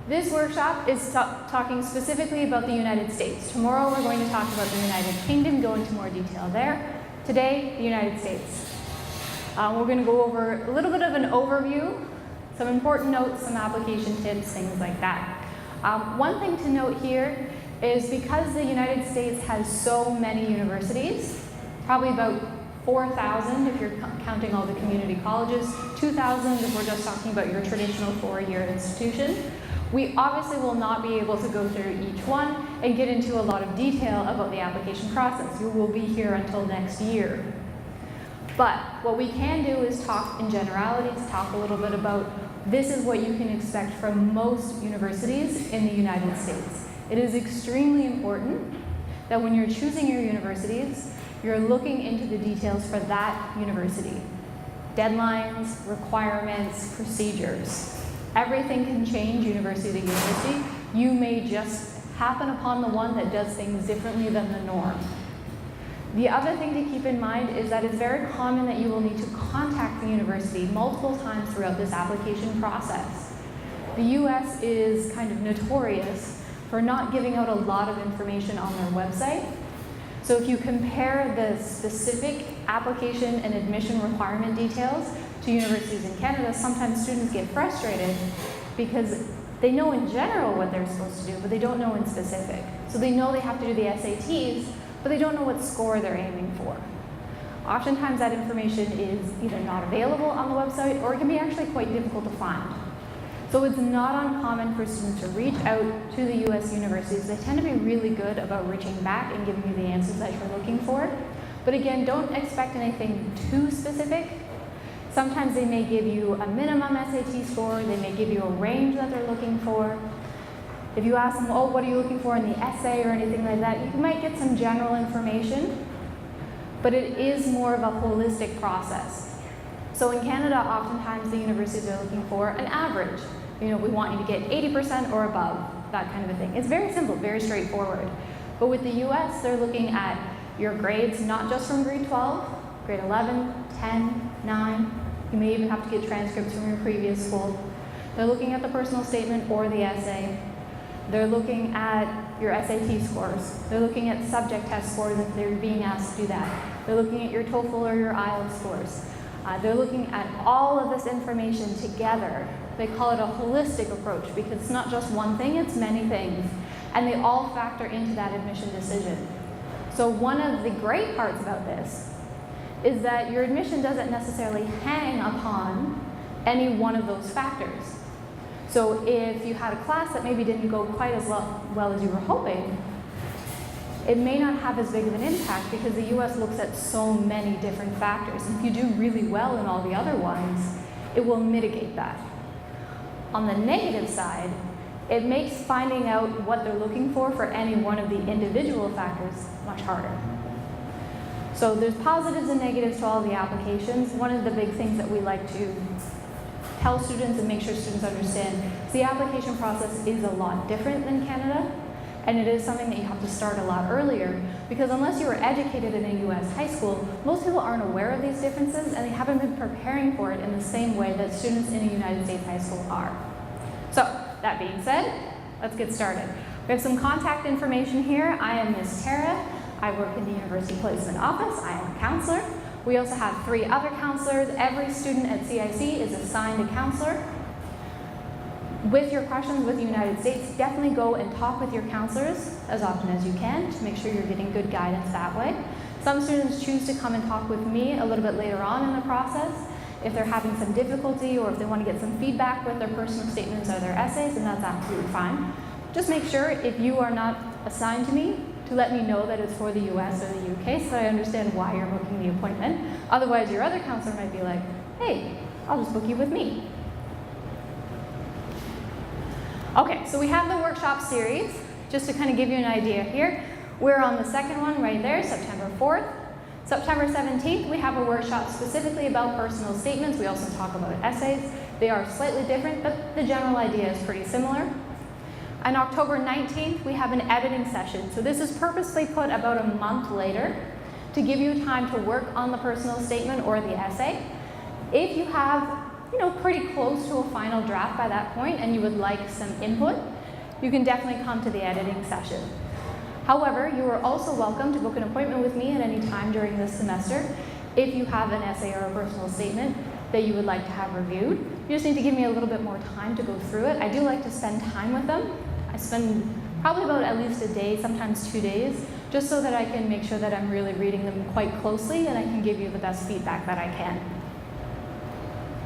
This workshop is talking specifically about the United States. Tomorrow we're going to talk about the United Kingdom, go into more detail there. Today, the United States. We're going to go over a little bit of an overview, some important notes, some application tips, things like that. One thing to note here is because the United States has so many universities, probably about 4,000 if you're counting all the community colleges, 2,000 if we're just talking about your traditional four-year institution. We obviously will not be able to go through each one and get into a lot of detail about the application process. You will be here until next year. But what we can do is talk in generalities, talk a little bit about this is what you can expect from most universities in the United States. It is extremely important that when you're choosing your universities, you're looking into the details for that university. Deadlines, requirements, procedures. Everything can change university to university. You may just happen upon the one that does things differently than the norm. The other thing to keep in mind is that it's very common that you will need to contact the university multiple times throughout this application process. The US is kind of notorious for not giving out a lot of information on their website. So if you compare the specific application and admission requirement details to universities in Canada, sometimes students get frustrated because they know in general what they're supposed to do, but they don't know in specific. So they know they have to do the SATs, but they don't know what score they're aiming for. Oftentimes that information is either not available on the website or it can be actually quite difficult to find. So it's not uncommon for students to reach out to the US universities. They tend to be really good about reaching back and giving you the answers that you're looking for. But again, don't expect anything too specific. Sometimes they may give you a minimum SAT score, they may give you a range that they're looking for. If you ask them, oh, what are you looking for in the essay or anything like that, you might get some general information, but it is more of a holistic process. So in Canada, oftentimes the universities are looking for an average. You know, we want you to get 80% or above, that kind of a thing. It's very simple, very straightforward. But with the US, they're looking at your grades, not just from grade 12, grade 11, 10, 9. You may even have to get transcripts from your previous school. They're looking at the personal statement or the essay. They're looking at your SAT scores. They're looking at subject test scores if they're being asked to do that. They're looking at your TOEFL or your IELTS scores. They're looking at all of this information together. They call it a holistic approach because it's not just one thing, it's many things. And they all factor into that admission decision. So one of the great parts about this is that your admission doesn't necessarily hang upon any one of those factors. So if you had a class that maybe didn't go quite as well as you were hoping, it may not have as big of an impact because the US looks at so many different factors. And if you do really well in all the other ones, it will mitigate that. On the negative side, it makes finding out what they're looking for any one of the individual factors much harder. So there's positives and negatives to all the applications. One of the big things that we like to tell students and make sure students understand is the application process is a lot different than Canada, and it is something that you have to start a lot earlier because unless you were educated in a US high school, most people aren't aware of these differences and they haven't been preparing for it in the same way that students in a United States high school are. So that being said, let's get started. We have some contact information here. I am Ms. Tara. I work in the University Placement Office. I am a counselor. We also have 3 other counselors. Every student at CIC is assigned a counselor. With your questions with the United States, definitely go and talk with your counselors as often as you can to make sure you're getting good guidance that way. Some students choose to come and talk with me a little bit later on in the process if they're having some difficulty or if they want to get some feedback with their personal statements or their essays, and that's absolutely fine. Just make sure if you are not assigned to me to let me know that it's for the US or the UK so I understand why you're booking the appointment. Otherwise, your other counselor might be like, hey, I'll just book you with me. Okay, so we have the workshop series. Just to kind of give you an idea here, we're on the second one right there, September 4th. September 17th, we have a workshop specifically about personal statements. We also talk about essays. They are slightly different, but the general idea is pretty similar. On October 19th, we have an editing session. So this is purposely put about a month later to give you time to work on the personal statement or the essay. If you have pretty close to a final draft by that point and you would like some input, you can definitely come to the editing session. However, you are also welcome to book an appointment with me at any time during this semester if you have an essay or a personal statement that you would like to have reviewed. You just need to give me a little bit more time to go through it. I do like to spend time with them. I spend probably about at least a day, sometimes 2 days, just so that I can make sure that I'm really reading them quite closely and I can give you the best feedback that I can.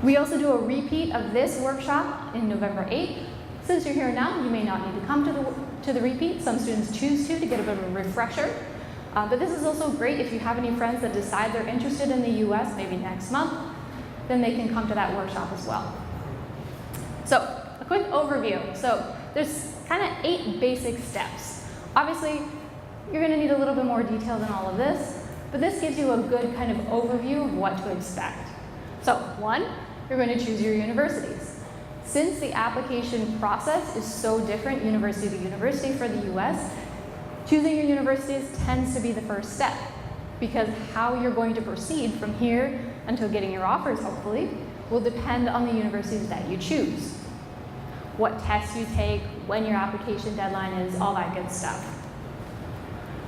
We also do a repeat of this workshop in November 8th. Since you're here now, you may not need to come to the repeat. Some students choose to get a bit of a refresher. But this is also great if you have any friends that decide they're interested in the US, maybe next month, then they can come to that workshop as well. So, a quick overview. So, there's kind of 8 basic steps. Obviously, you're going to need a little bit more detail than all of this, but this gives you a good kind of overview of what to expect. So, 1, you're going to choose your universities. Since the application process is so different university to university for the US, choosing your universities tends to be the first step, because how you're going to proceed from here until getting your offers, hopefully, will depend on the universities that you choose. What tests you take, when your application deadline is, all that good stuff.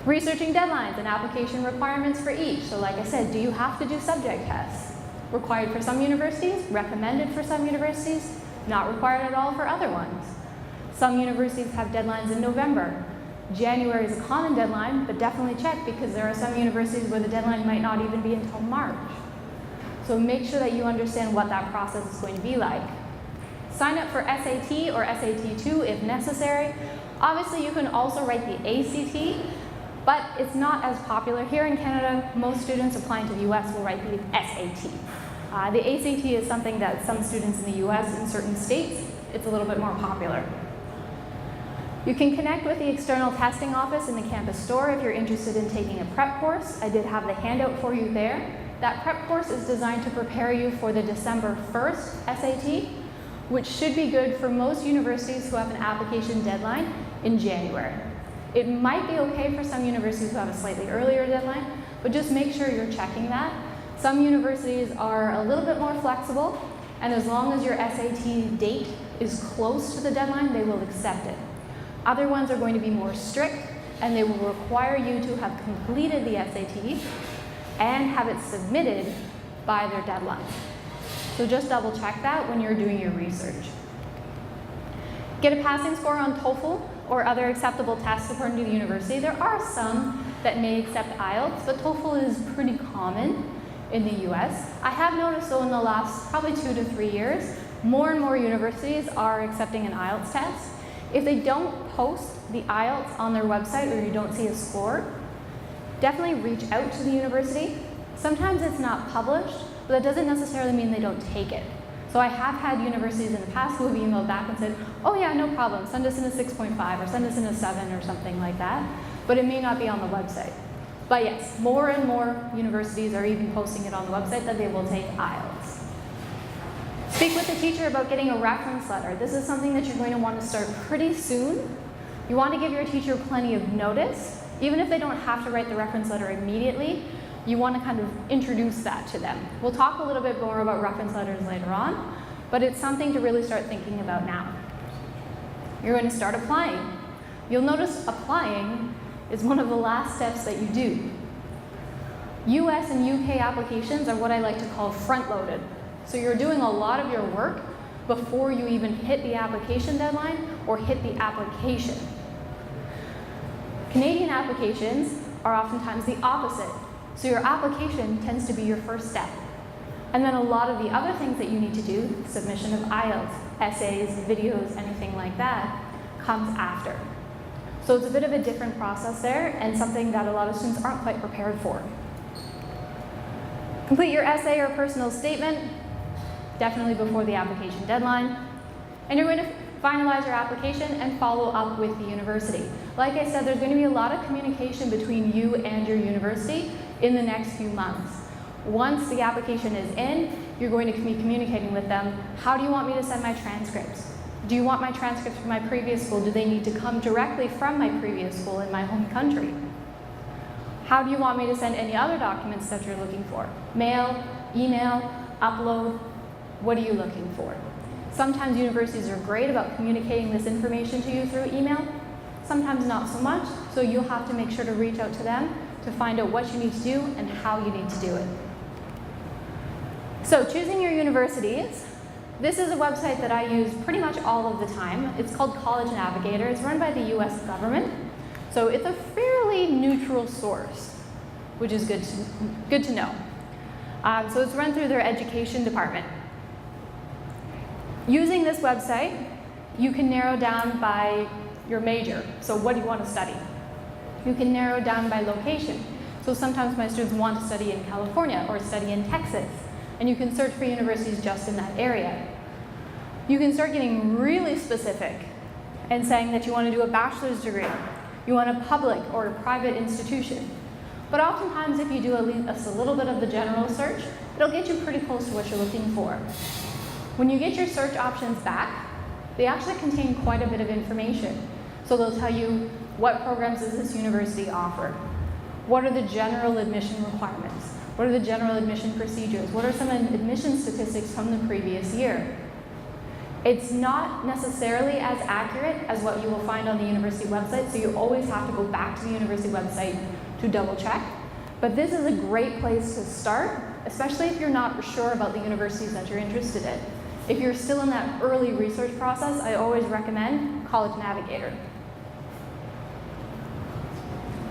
Researching deadlines and application requirements for each. So like I said, do you have to do subject tests? Required for some universities, recommended for some universities, not required at all for other ones. Some universities have deadlines in November. January is a common deadline, but definitely check because there are some universities where the deadline might not even be until March. So make sure that you understand what that process is going to be like. Sign up for SAT or SAT2 if necessary. Obviously, you can also write the ACT, but it's not as popular. Here in Canada, most students applying to the US will write the SAT. The ACT is something that some students in the US in certain states, it's a little bit more popular. You can connect with the external testing office in the campus store if you're interested in taking a prep course. I did have the handout for you there. That prep course is designed to prepare you for the December 1st SAT, which should be good for most universities who have an application deadline in January. It might be okay for some universities who have a slightly earlier deadline, but just make sure you're checking that. Some universities are a little bit more flexible, and as long as your SAT date is close to the deadline, they will accept it. Other ones are going to be more strict, and they will require you to have completed the SAT and have it submitted by their deadline. So just double check that when you're doing your research. Get a passing score on TOEFL or other acceptable tests according to the university. There are some that may accept IELTS, but TOEFL is pretty common in the US. I have noticed though in the last probably 2 to 3 years, more and more universities are accepting an IELTS test. If they don't post the IELTS on their website or you don't see a score, definitely reach out to the university. Sometimes it's not published, but that doesn't necessarily mean they don't take it. So I have had universities in the past who have emailed back and said, oh yeah, no problem, send us in a 6.5 or send us in a 7 or something like that, but it may not be on the website. But yes, more and more universities are even posting it on the website that they will take IELTS. Speak with the teacher about getting a reference letter. This is something that you're going to want to start pretty soon. You want to give your teacher plenty of notice. Even if they don't have to write the reference letter immediately, you want to kind of introduce that to them. We'll talk a little bit more about reference letters later on, but it's something to really start thinking about now. You're going to start applying. You'll notice applying is one of the last steps that you do. US and UK applications are what I like to call front-loaded. So you're doing a lot of your work before you even hit the application deadline or hit the application. Canadian applications are oftentimes the opposite. So your application tends to be your first step. And then a lot of the other things that you need to do, submission of IELTS, essays, videos, anything like that, comes after. So it's a bit of a different process there and something that a lot of students aren't quite prepared for. Complete your essay or personal statement, definitely before the application deadline. And you're going to finalize your application and follow up with the university. Like I said, there's going to be a lot of communication between you and your university in the next few months. Once the application is in, you're going to be communicating with them. How do you want me to send my transcripts? Do you want my transcripts from my previous school? Do they need to come directly from my previous school in my home country? How do you want me to send any other documents that you're looking for? Mail, email, upload, What are you looking for? Sometimes universities are great about communicating this information to you through email, sometimes not so much, so you'll have to make sure to reach out to them to find out what you need to do and how you need to do it. So choosing your universities, this is a website that I use pretty much all of the time. It's called College Navigator. It's run by the US government, so it's a fairly neutral source, which is good to know. So it's run through their education department. Using this website, you can narrow down by your major. So what do you want to study? You can narrow down by location. So sometimes my students want to study in California or study in Texas, and you can search for universities just in that area. You can start getting really specific and saying that you want to do a bachelor's degree, you want a public or a private institution. But oftentimes if you do a little bit of the general search, it'll get you pretty close to what you're looking for. When you get your search options back, they actually contain quite a bit of information. So they'll tell you what programs does this university offer? What are the general admission requirements? What are the general admission procedures? What are some admission statistics from the previous year? It's not necessarily as accurate as what you will find on the university website, so you always have to go back to the university website to double check. But this is a great place to start, especially if you're not sure about the universities that you're interested in. If you're still in that early research process, I always recommend College Navigator.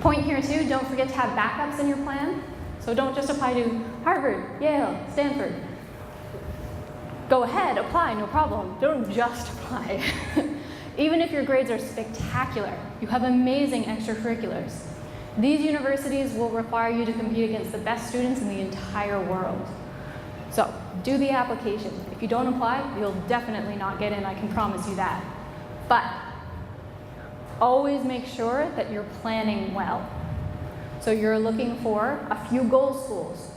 Point here too, don't forget to have backups in your plan. So don't just apply to Harvard, Yale, Stanford. Go ahead, apply, no problem. Don't just apply. Even if your grades are spectacular, you have amazing extracurriculars. These universities will require you to compete against the best students in the entire world. So do the application. If you don't apply, you'll definitely not get in, I can promise you that. But always make sure that you're planning well. So you're looking for a few goal schools,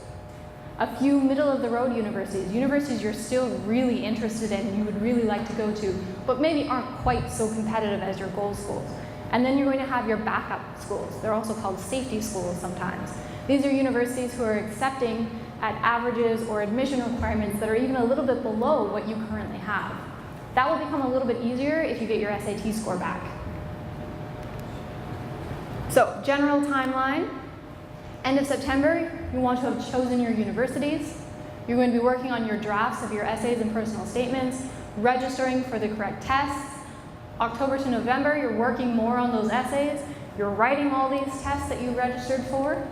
a few middle-of-the-road universities you're still really interested in and you would really like to go to, but maybe aren't quite so competitive as your goal schools. And then you're going to have your backup schools. They're also called safety schools sometimes. These are universities who are accepting at averages or admission requirements that are even a little bit below what you currently have. That will become a little bit easier if you get your SAT score back. So, general timeline. End of September, you want to have chosen your universities. You're going to be working on your drafts of your essays and personal statements, registering for the correct tests. October to November, you're working more on those essays. You're writing all these tests that you registered for.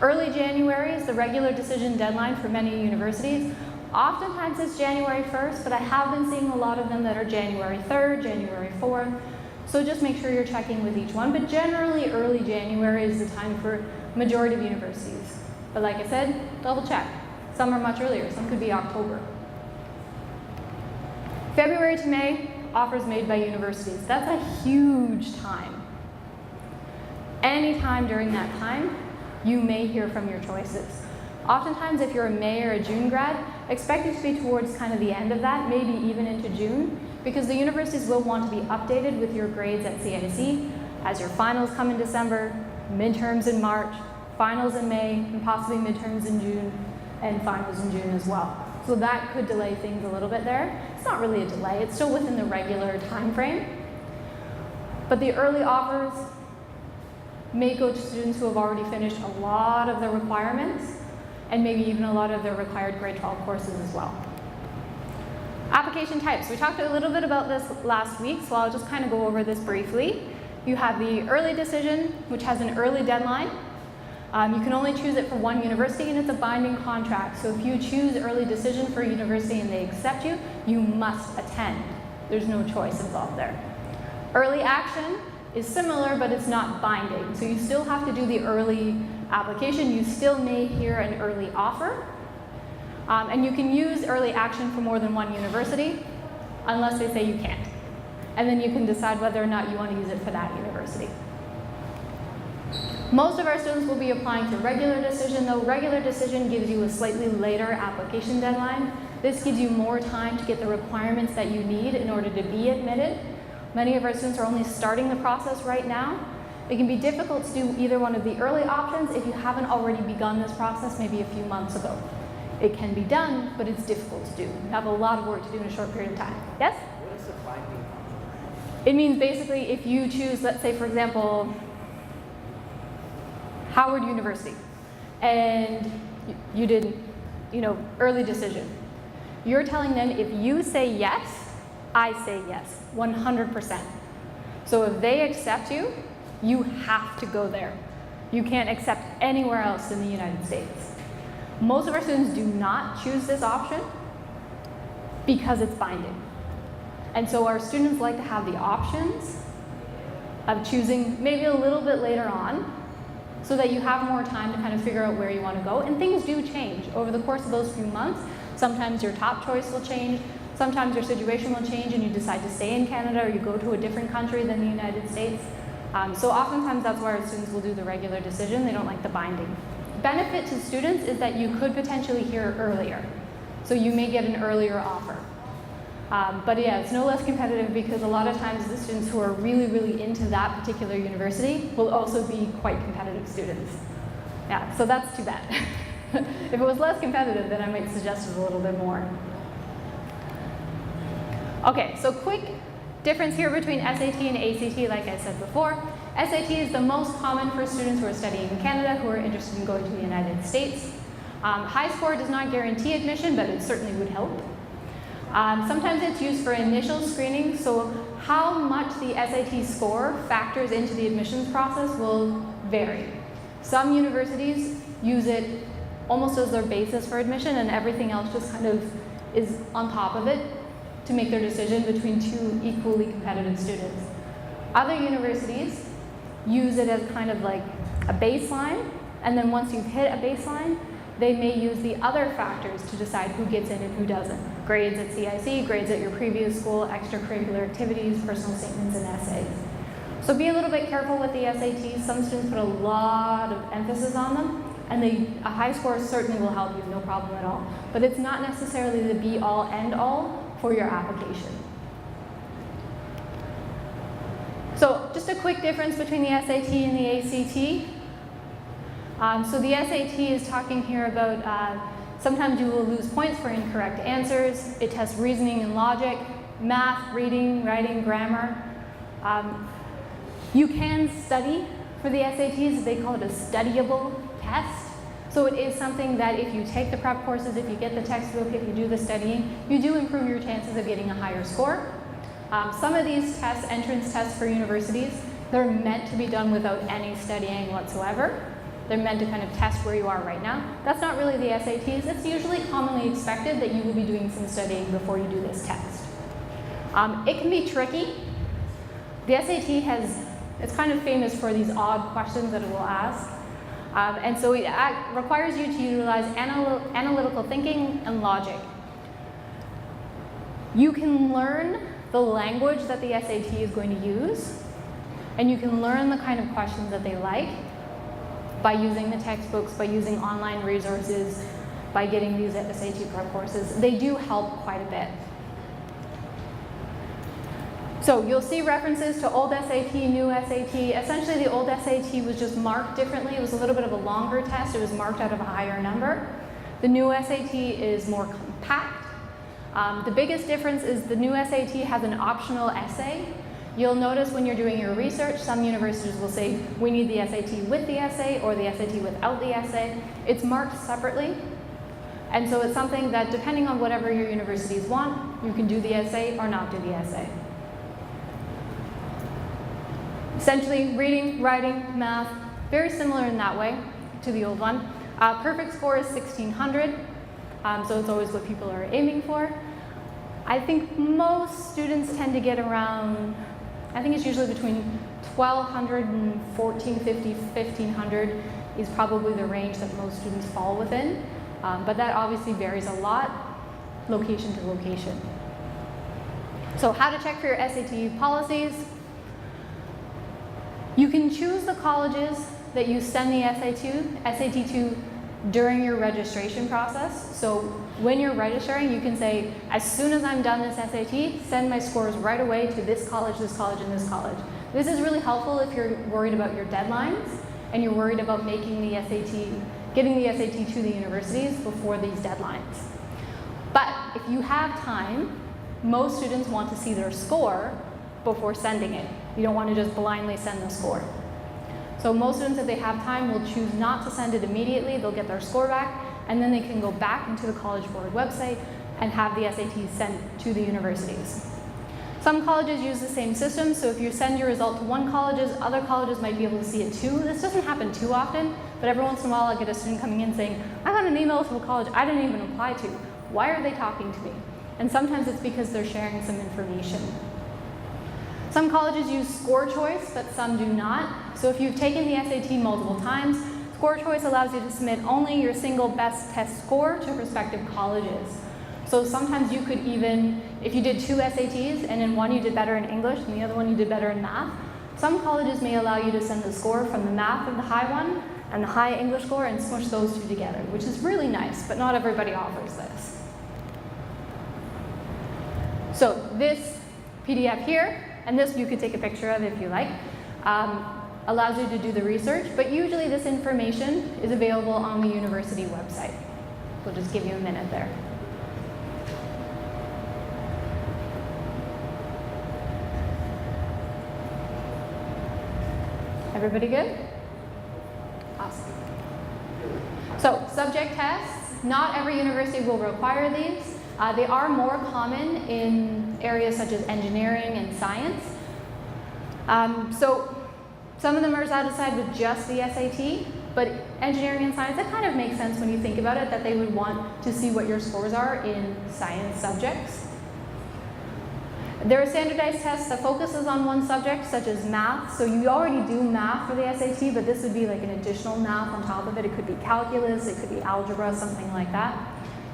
Early January is the regular decision deadline for many universities. Oftentimes it's January 1st, but I have been seeing a lot of them that are January 3rd, January 4th. So just make sure you're checking with each one, but generally early January is the time for majority of universities. But like I said, double check. Some are much earlier, some could be October. February to May, offers made by universities. That's a huge time. Anytime during that time, you may hear from your choices. Oftentimes, if you're a May or a June grad, expect it to be towards kind of the end of that, maybe even into June, because the universities will want to be updated with your grades at CIC as your finals come in December, midterms in March, finals in May, and possibly midterms in June, and finals in June as well. So that could delay things a little bit there. It's not really a delay, it's still within the regular time frame. But the early offers may go to students who have already finished a lot of the requirements, and maybe even a lot of their required grade 12 courses as well. Application types. We talked a little bit about this last week, so I'll just kind of go over this briefly. You have the early decision, which has an early deadline. You can only choose it for one university, and it's a binding contract. So if you choose early decision for a university and they accept you, you must attend. There's no choice involved there. Early action is similar, but it's not binding. So you still have to do the early application. You still may hear an early offer. And you can use early action for more than one university, unless they say you can't. And then you can decide whether or not you want to use it for that university. Most of our students will be applying to regular decision, though regular decision gives you a slightly later application deadline. This gives you more time to get the requirements that you need in order to be admitted. Many of our students are only starting the process right now. It can be difficult to do either one of the early options if you haven't already begun this process maybe a few months ago. It can be done, but it's difficult to do. You have a lot of work to do in a short period of time. Yes? What is the binding? It means basically if you choose, let's say for example, Howard University, and you did, early decision. You're telling them if you say yes, I say yes, 100%. So if they accept you, you have to go there. You can't accept anywhere else in the United States. Most of our students do not choose this option because it's binding. And so our students like to have the options of choosing maybe a little bit later on so that you have more time to kind of figure out where you want to go. And things do change over the course of those few months. Sometimes your top choice will change. Sometimes your situation will change and you decide to stay in Canada or you go to a different country than the United States. So oftentimes that's why our students will do the regular decision. They don't like the binding. Benefit to students is that you could potentially hear earlier. So you may get an earlier offer. But yeah, it's no less competitive because a lot of times the students who are really, really into that particular university will also be quite competitive students. Yeah, so that's too bad. If it was less competitive, then I might suggest it a little bit more. Okay, so quick difference here between SAT and ACT, like I said before. SAT is the most common for students who are studying in Canada who are interested in going to the United States. High score does not guarantee admission, but it certainly would help. Sometimes it's used for initial screening, so how much the SAT score factors into the admissions process will vary. Some universities use it almost as their basis for admission and everything else just kind of is on top of it to make their decision between two equally competitive students. Other universities use it as kind of like a baseline, and then once you've hit a baseline, they may use the other factors to decide who gets in and who doesn't. Grades at CIC, grades at your previous school, extracurricular activities, personal statements, and essays. So be a little bit careful with the SATs. Some students put a lot of emphasis on them, and a high score certainly will help you, no problem at all. But it's not necessarily the be-all, end-all for your application. So just a quick difference between the SAT and the ACT. So the SAT is talking here about sometimes you will lose points for incorrect answers. It tests reasoning and logic, math, reading, writing, grammar. You can study for the SATs. They call it a studyable test. So it is something that if you take the prep courses, if you get the textbook, if you do the studying, you do improve your chances of getting a higher score. Some of these tests, entrance tests for universities, they're meant to be done without any studying whatsoever. They're meant to kind of test where you are right now. That's not really the SATs. It's usually commonly expected that you will be doing some studying before you do this test. It can be tricky. The SAT it's kind of famous for these odd questions that it will ask. And so it requires you to utilize analytical thinking and logic. You can learn the language that the SAT is going to use, and you can learn the kind of questions that they like by using the textbooks, by using online resources, by getting these SAT prep courses. They do help quite a bit. So you'll see references to old SAT, new SAT. Essentially, the old SAT was just marked differently. It was a little bit of a longer test. It was marked out of a higher number. The new SAT is more compact. The biggest difference is the new SAT has an optional essay. You'll notice when you're doing your research, some universities will say, we need the SAT with the essay or the SAT without the essay. It's marked separately. And so it's something that, depending on whatever your universities want, you can do the essay or not do the essay. Essentially, reading, writing, math, very similar in that way to the old one. Perfect score is 1600, so it's always what people are aiming for. I think most students tend to get around, I think it's usually between 1200 and 1450, 1500 is probably the range that most students fall within. But that obviously varies a lot, location to location. So how to check for your SAT policies. You can choose the colleges that you send the SAT to during your registration process. So when you're registering, you can say, as soon as I'm done this SAT, send my scores right away to this college, and this college. This is really helpful if you're worried about your deadlines and you're worried about making the SAT getting the SAT to the universities before these deadlines. But if you have time, most students want to see their score before sending it. You don't want to just blindly send the score. So most students, if they have time, will choose not to send it immediately. They'll get their score back, and then they can go back into the College Board website and have the SATs sent to the universities. Some colleges use the same system, so if you send your result to one college, other colleges might be able to see it too. This doesn't happen too often, but every once in a while I'll get a student coming in saying, I got an email to a college I didn't even apply to. Why are they talking to me? And sometimes it's because they're sharing some information. Some colleges use score choice, but some do not. So if you've taken the SAT multiple times, score choice allows you to submit only your single best test score to prospective colleges. So sometimes you could even, if you did 2 SATs and in one you did better in English and the other one you did better in math, some colleges may allow you to send the score from the math of the high one and the high English score and smush those two together, which is really nice, but not everybody offers this. So this PDF here, and this you could take a picture of if you like, allows you to do the research, but usually this information is available on the university website. We'll just give you a minute there. Everybody good? Awesome. So subject tests, not every university will require these. They are more common in areas such as engineering and science. So some of them are satisfied with just the SAT, but engineering and science, that kind of makes sense when you think about it, that they would want to see what your scores are in science subjects. There are standardized tests that focuses on one subject, such as math. So you already do math for the SAT, but this would be like an additional math on top of it. It could be calculus, it could be algebra, something like that.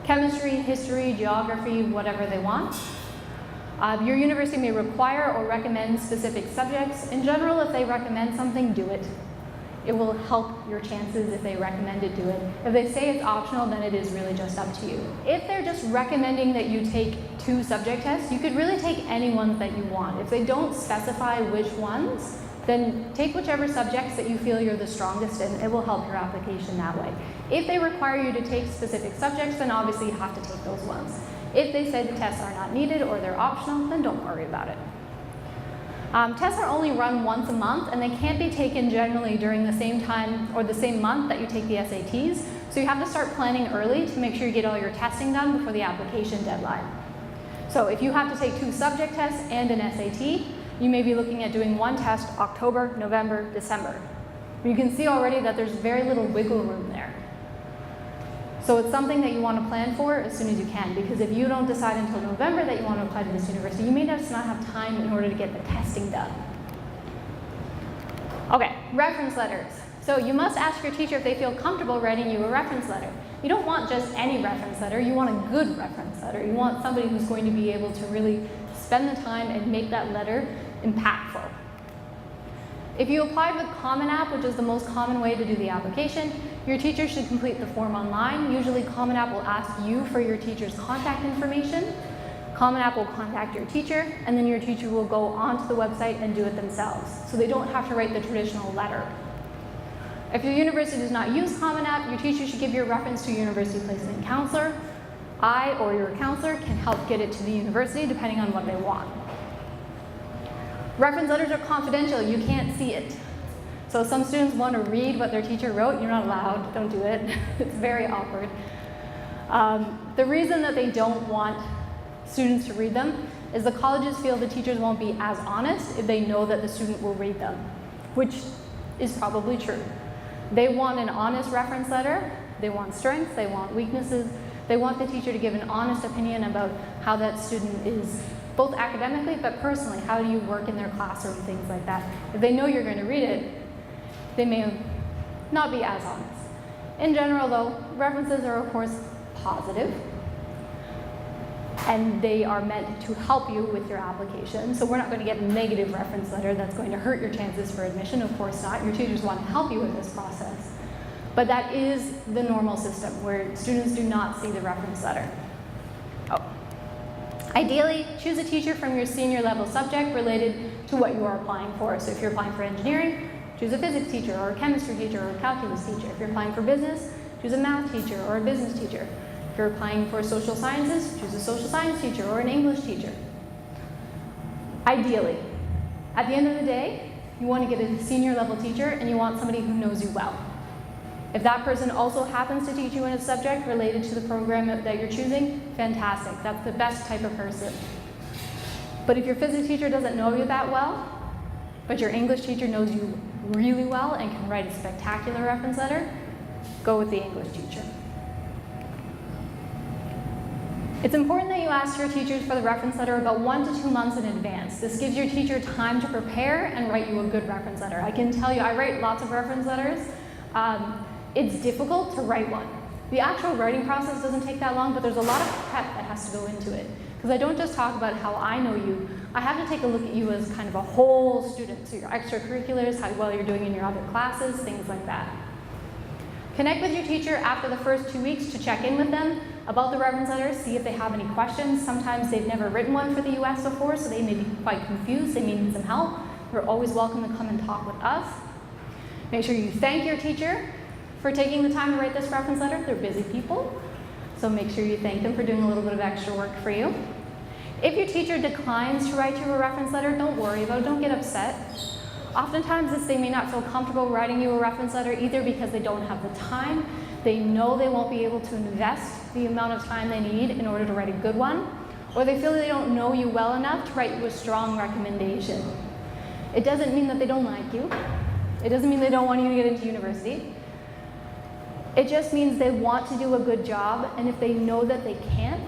Chemistry, history, geography, whatever they want. Your university may require or recommend specific subjects. In general, if they recommend something, do it. It will help your chances if they recommend it, do it. If they say it's optional, then it is really just up to you. If they're just recommending that you take 2 subject tests, you could really take any ones that you want. If they don't specify which ones, then take whichever subjects that you feel you're the strongest in. It will help your application that way. If they require you to take specific subjects, then obviously you have to take those ones. If they say the tests are not needed or they're optional, then don't worry about it. Tests are only run once a month, and they can't be taken generally during the same time or the same month that you take the SATs. So you have to start planning early to make sure you get all your testing done before the application deadline. So if you have to take 2 subject tests and an SAT, you may be looking at doing 1 test October, November, December. You can see already that there's very little wiggle room there. So it's something that you want to plan for as soon as you can, because if you don't decide until November that you want to apply to this university, you may just not have time in order to get the testing done. Okay, reference letters. So you must ask your teacher if they feel comfortable writing you a reference letter. You don't want just any reference letter, you want a good reference letter. You want somebody who's going to be able to really spend the time and make that letter impactful. If you applied with Common App, which is the most common way to do the application, your teacher should complete the form online. Usually Common App will ask you for your teacher's contact information. Common App will contact your teacher, and then your teacher will go onto the website and do it themselves. So they don't have to write the traditional letter. If your university does not use Common App, your teacher should give your reference to your university placement counselor. I or your counselor can help get it to the university depending on what they want. Reference letters are confidential, you can't see it. So some students want to read what their teacher wrote, you're not allowed, don't do it. It's very awkward. The reason that they don't want students to read them is the colleges feel the teachers won't be as honest if they know that the student will read them, which is probably true. They want an honest reference letter, they want strengths, they want weaknesses, they want the teacher to give an honest opinion about how that student is, both academically but personally. How do you work in their classroom, things like that. If they know you're going to read it, they may not be as honest. In general though, references are of course positive, and they are meant to help you with your application. So we're not going to get a negative reference letter that's going to hurt your chances for admission, of course not. Your tutors want to help you with this process. But that is the normal system where students do not see the reference letter. Ideally, choose a teacher from your senior level subject related to what you are applying for. So if you're applying for engineering, choose a physics teacher or a chemistry teacher or a calculus teacher. If you're applying for business, choose a math teacher or a business teacher. If you're applying for social sciences, choose a social science teacher or an English teacher. Ideally, at the end of the day, you want to get a senior level teacher and you want somebody who knows you well. If that person also happens to teach you in a subject related to the program that you're choosing, fantastic. That's the best type of person. But if your physics teacher doesn't know you that well, but your English teacher knows you really well and can write a spectacular reference letter, go with the English teacher. It's important that you ask your teachers for the reference letter about 1 to 2 months in advance. This gives your teacher time to prepare and write you a good reference letter. I can tell you, I write lots of reference letters. It's difficult to write one. The actual writing process doesn't take that long, but there's a lot of prep that has to go into it. Because I don't just talk about how I know you, I have to take a look at you as kind of a whole student. So your extracurriculars, how well you're doing in your other classes, things like that. Connect with your teacher after the first 2 weeks to check in with them about the reference letter, see if they have any questions. Sometimes they've never written one for the US before, so they may be quite confused, they may need some help. You're always welcome to come and talk with us. Make sure you thank your teacher for taking the time to write this reference letter. They're busy people, so make sure you thank them for doing a little bit of extra work for you. If your teacher declines to write you a reference letter, don't worry about it, don't get upset. Oftentimes they may not feel comfortable writing you a reference letter either because they don't have the time. They know they won't be able to invest the amount of time they need in order to write a good one, or they feel they don't know you well enough to write you a strong recommendation. It doesn't mean that they don't like you. It doesn't mean they don't want you to get into university. It just means they want to do a good job, and if they know that they can't,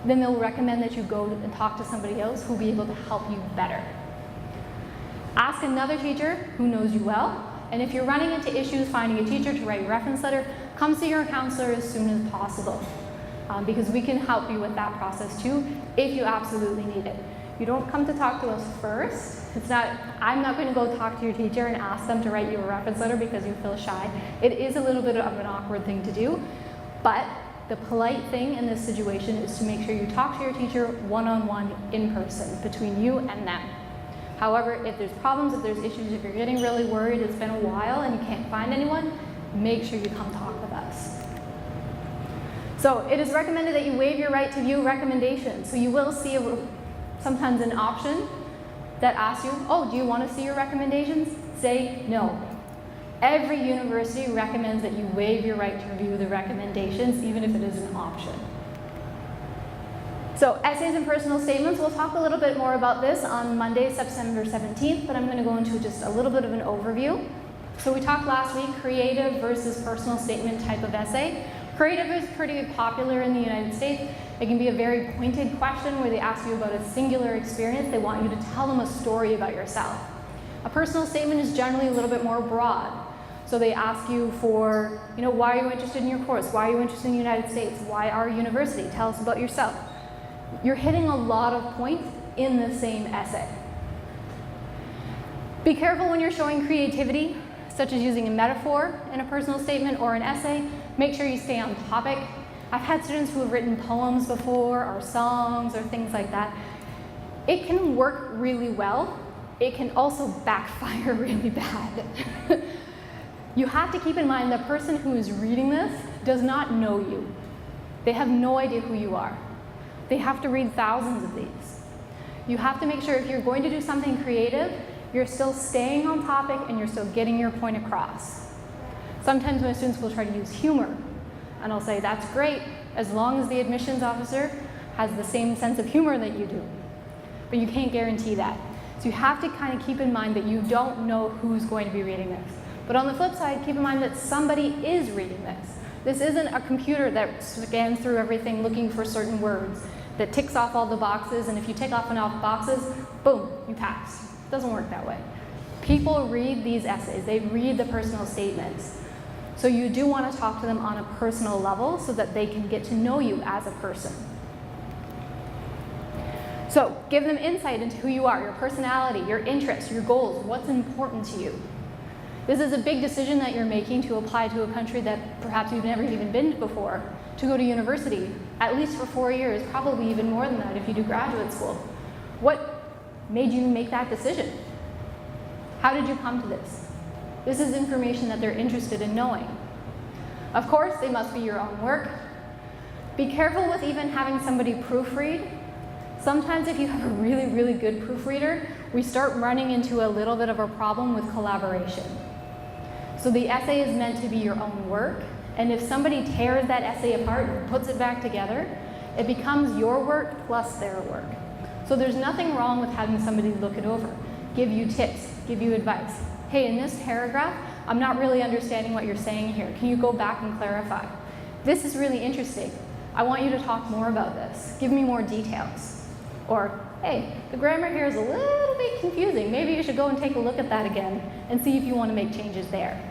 then they'll recommend that you go and talk to somebody else who will be able to help you better. Ask another teacher who knows you well, and if you're running into issues finding a teacher to write a reference letter, come see your counselor as soon as possible, because we can help you with that process too if you absolutely need it. You don't come to talk to us first. I'm not going to go talk to your teacher and ask them to write you a reference letter because you feel shy. It is a little bit of an awkward thing to do, but the polite thing in this situation is to make sure you talk to your teacher one-on-one in person between you and them. However, if there's problems, if there's issues, if you're getting really worried, it's been a while and you can't find anyone, make sure you come talk with us. So it is recommended that you waive your right to view recommendations. So you will see sometimes an option that asks you, oh, do you want to see your recommendations? Say no. Every university recommends that you waive your right to review the recommendations, even if it is an option. So essays and personal statements, we'll talk a little bit more about this on Monday, September 17th, but I'm going to go into just a little bit of an overview. So we talked last week, creative versus personal statement type of essay. Creative is pretty popular in the United States. It can be a very pointed question where they ask you about a singular experience. They want you to tell them a story about yourself. A personal statement is generally a little bit more broad. So they ask you for, why are you interested in your course? Why are you interested in the United States? Why our university? Tell us about yourself. You're hitting a lot of points in the same essay. Be careful when you're showing creativity, such as using a metaphor in a personal statement or an essay. Make sure you stay on topic. I've had students who have written poems before, or songs, or things like that. It can work really well. It can also backfire really bad. You have to keep in mind the person who is reading this does not know you. They have no idea who you are. They have to read thousands of these. You have to make sure if you're going to do something creative, you're still staying on topic and you're still getting your point across. Sometimes my students will try to use humor, and I'll say, that's great, as long as the admissions officer has the same sense of humor that you do. But you can't guarantee that. So you have to kind of keep in mind that you don't know who's going to be reading this. But on the flip side, keep in mind that somebody is reading this. This isn't a computer that scans through everything looking for certain words, that ticks off all the boxes, and if you tick off enough boxes, boom, you passed. It doesn't work that way. People read these essays, they read the personal statements. So you do want to talk to them on a personal level so that they can get to know you as a person. So give them insight into who you are, your personality, your interests, your goals, what's important to you. This is a big decision that you're making to apply to a country that perhaps you've never even been to before, to go to university, at least for 4 years, probably even more than that if you do graduate school. What made you make that decision? How did you come to this? This is information that they're interested in knowing. Of course, they must be your own work. Be careful with even having somebody proofread. Sometimes if you have a really, really good proofreader, we start running into a little bit of a problem with collaboration. So the essay is meant to be your own work, and if somebody tears that essay apart and puts it back together, it becomes your work plus their work. So there's nothing wrong with having somebody look it over, give you tips, give you advice. Hey, in this paragraph, I'm not really understanding what you're saying here. Can you go back and clarify? This is really interesting. I want you to talk more about this. Give me more details. Or, hey, the grammar here is a little bit confusing. Maybe you should go and take a look at that again and see if you want to make changes there.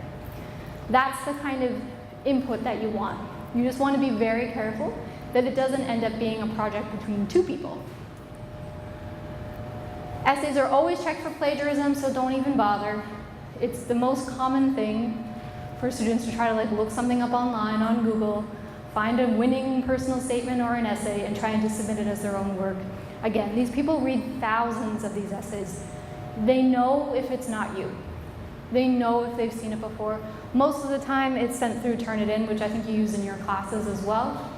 That's the kind of input that you want. You just want to be very careful that it doesn't end up being a project between two people. Essays are always checked for plagiarism, so don't even bother. It's the most common thing for students to try to look something up online on Google, find a winning personal statement or an essay, and try to submit it as their own work. Again, these people read thousands of these essays. They know if it's not you. They know if they've seen it before. Most of the time it's sent through Turnitin, which I think you use in your classes as well.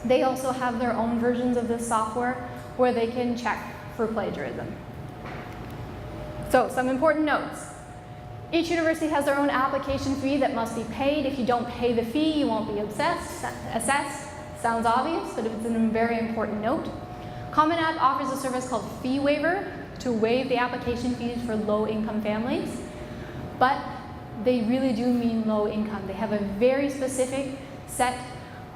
They also have their own versions of this software where they can check for plagiarism. So some important notes. Each university has their own application fee that must be paid. If you don't pay the fee, you won't be assessed. Sounds obvious, but it's a very important note. Common App offers a service called fee waiver to waive the application fees for low-income families, but they really do mean low income. They have a very specific set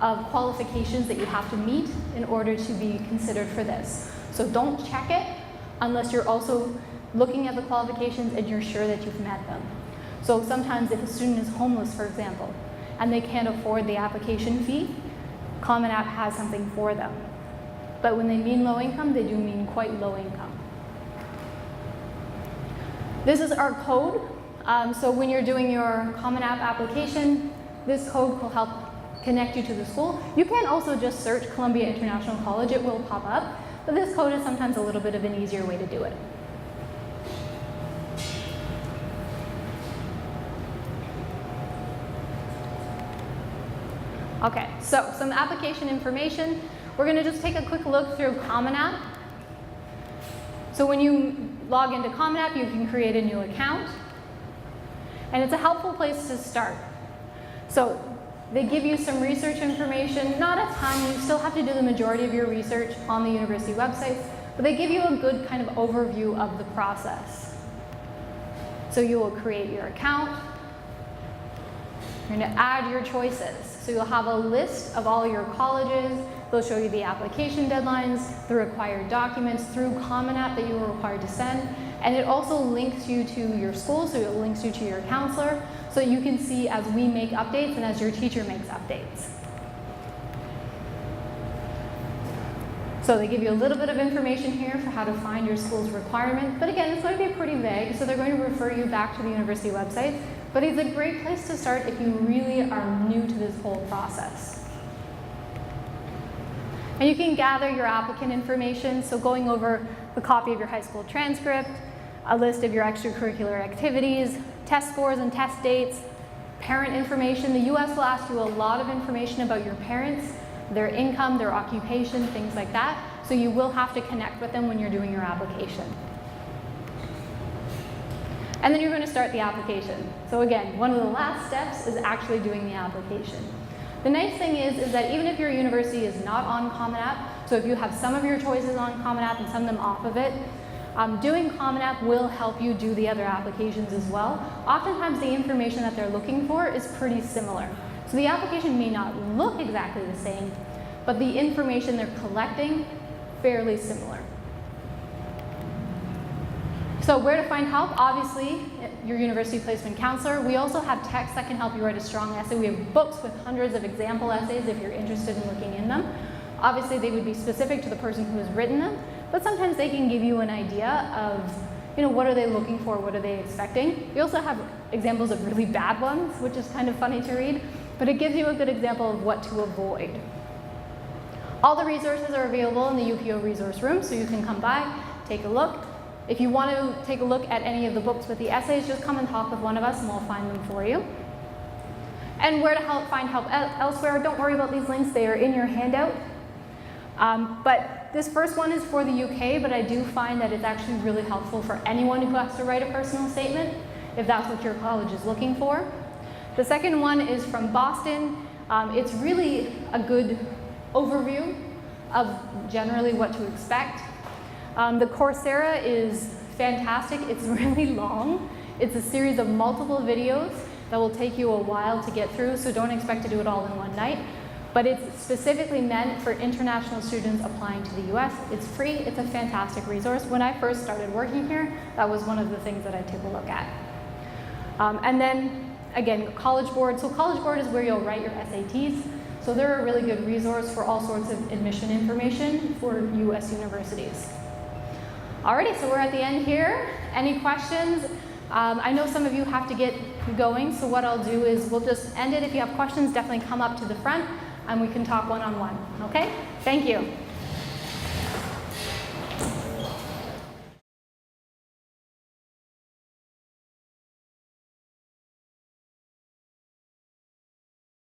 of qualifications that you have to meet in order to be considered for this. So don't check it unless you're also looking at the qualifications and you're sure that you've met them. So sometimes if a student is homeless, for example, and they can't afford the application fee, Common App has something for them. But when they mean low income, they do mean quite low income. This is our code. So when you're doing your Common App application, this code will help connect you to the school. You can also just search Columbia International College, it will pop up, but this code is sometimes a little bit of an easier way to do it. Okay, so some application information. We're going to just take a quick look through Common App. So when you log into Common App, you can create a new account. And it's a helpful place to start. So they give you some research information, not a ton. You still have to do the majority of your research on the university websites, but they give you a good kind of overview of the process. So you will create your account. You're going to add your choices. So you'll have a list of all your colleges. They'll show you the application deadlines, the required documents through Common App that you are required to send. And it also links you to your school, so it links you to your counselor, so you can see as we make updates and as your teacher makes updates. So they give you a little bit of information here for how to find your school's requirement. But again, it's going to be pretty vague, so they're going to refer you back to the university website. But it's a great place to start if you really are new to this whole process. And you can gather your applicant information, so going over the copy of your high school transcript, a list of your extracurricular activities, test scores and test dates, parent information. The US will ask you a lot of information about your parents, their income, their occupation, things like that. So you will have to connect with them when you're doing your application. And then you're going to start the application. So again, one of the last steps is actually doing the application. The nice thing is that even if your university is not on Common App, so if you have some of your choices on Common App and some of them off of it, doing Common App will help you do the other applications as well. Oftentimes the information that they're looking for is pretty similar. So the application may not look exactly the same, but the information they're collecting, fairly similar. So where to find help? Obviously, your university placement counselor. We also have texts that can help you write a strong essay. We have books with hundreds of example essays if you're interested in looking in them. Obviously, they would be specific to the person who has written them, but sometimes they can give you an idea of, what are they looking for, what are they expecting. We also have examples of really bad ones, which is kind of funny to read, but it gives you a good example of what to avoid. All the resources are available in the UPO resource room, so you can come by, take a look. If you want to take a look at any of the books with the essays, just come and talk with one of us and we'll find them for you. And where to find help elsewhere, don't worry about these links, they are in your handout. But this first one is for the UK, but I do find that it's actually really helpful for anyone who has to write a personal statement, if that's what your college is looking for. The second one is from Boston. It's really a good overview of generally what to expect. The Coursera is fantastic. It's really long. It's a series of multiple videos that will take you a while to get through, so don't expect to do it all in one night. But it's specifically meant for international students applying to the US. It's free, it's a fantastic resource. When I first started working here, that was one of the things that I took a look at. And then, again, College Board. So College Board is where you'll write your SATs. So they're a really good resource for all sorts of admission information for US universities. Alrighty, so we're at the end here. Any questions? I know some of you have to get going, so what I'll do is we'll just end it. If you have questions, definitely come up to the front and we can talk one-on-one, okay? Thank you.